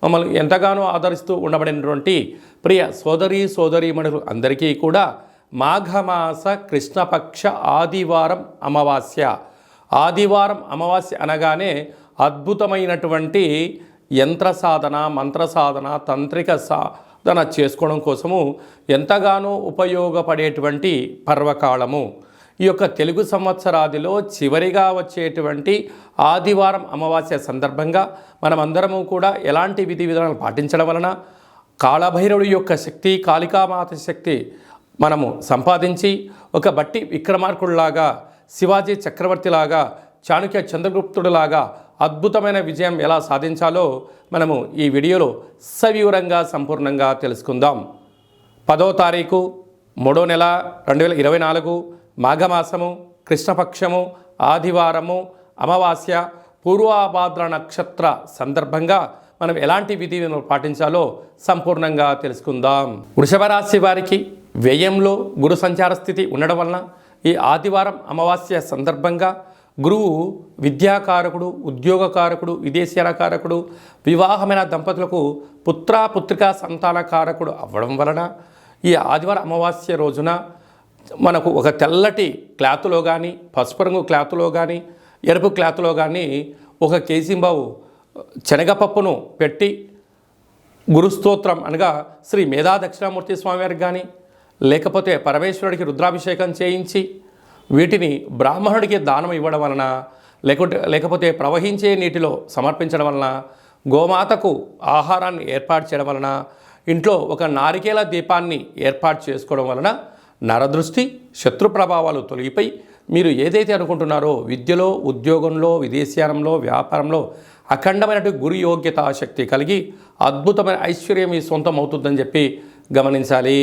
మమ్మల్ని ఎంతగానో ఆదరిస్తూ ఉండబడినటువంటి ప్రియ సోదరీమణులు అందరికీ కూడా మాఘమాస కృష్ణపక్ష ఆదివారం అమావాస్య అనగానే అద్భుతమైనటువంటి యంత్ర సాధన, మంత్ర సాధన, తంత్రిక సాధన చేసుకోవడం కోసము ఎంతగానో ఉపయోగపడేటువంటి పర్వకాలము. ఈ యొక్క తెలుగు సంవత్సరాదిలో చివరిగా వచ్చేటువంటి ఆదివారం అమావాస్య సందర్భంగా మనమందరము కూడా ఎలాంటి విధి విధానాలు పాటించడం వలన కాళభైరవుడి యొక్క శక్తి, కాళికామాత శక్తి మనము సంపాదించి ఒక బట్టి విక్రమార్కుడిలాగా, శివాజీ చక్రవర్తిలాగా, చాణక్య చంద్రగుప్తుడిలాగా అద్భుతమైన విజయం ఎలా సాధించాలో మనము ఈ వీడియోలో సవివరంగా సంపూర్ణంగా తెలుసుకుందాం. 10వ తారీఖు 3వ నెల 2024 మాఘమాసము, కృష్ణపక్షము, ఆదివారము, అమావాస్య, పూర్వాభాద్ర నక్షత్ర సందర్భంగా మనం ఎలాంటి విధిని పాటించాలో సంపూర్ణంగా తెలుసుకుందాం. వృషభ రాశి వారికి వ్యయంలో గురు సంచార స్థితి ఉండడం వలన ఈ ఆదివారం అమావాస్య సందర్భంగా గురువు విద్యాకారకుడు, ఉద్యోగకారకుడు, విదేశీయానకారకుడు, వివాహమైన దంపతులకు పుత్రికా సంతానకారకుడు అవ్వడం వలన ఈ ఆదివారం అమావాస్య రోజున మనకు ఒక తెల్లటి క్లాతులో కానీ, పసుపు రంగు క్లాతులో కానీ, ఎరుపు క్లాతులో కానీ 1 కేజీంబావు శనగపప్పును పెట్టి గురుస్తోత్రం అనగా శ్రీ మేధా దక్షిణామూర్తి స్వామివారికి కానీ, లేకపోతే పరమేశ్వరుడికి రుద్రాభిషేకం చేయించి వీటిని బ్రాహ్మణుడికి దానం ఇవ్వడం వలన, లేకపోతే ప్రవహించే నీటిలో సమర్పించడం వలన, గోమాతకు ఆహారాన్ని ఏర్పాటు చేయడం వలన, ఇంట్లో ఒక నారికేల దీపాన్ని ఏర్పాటు చేసుకోవడం వలన నరదృష్టి, శత్రు ప్రభావాలు తొలగిపోయి మీరు ఏదైతే అనుకుంటున్నారో విద్యలో, ఉద్యోగంలో, విదేశీయానంలో, వ్యాపారంలో అఖండమైనటువంటి గురు యోగ్యతా శక్తి కలిగి అద్భుతమైన ఐశ్వర్యం మీ సొంతం అవుతుందని చెప్పి గమనించాలి.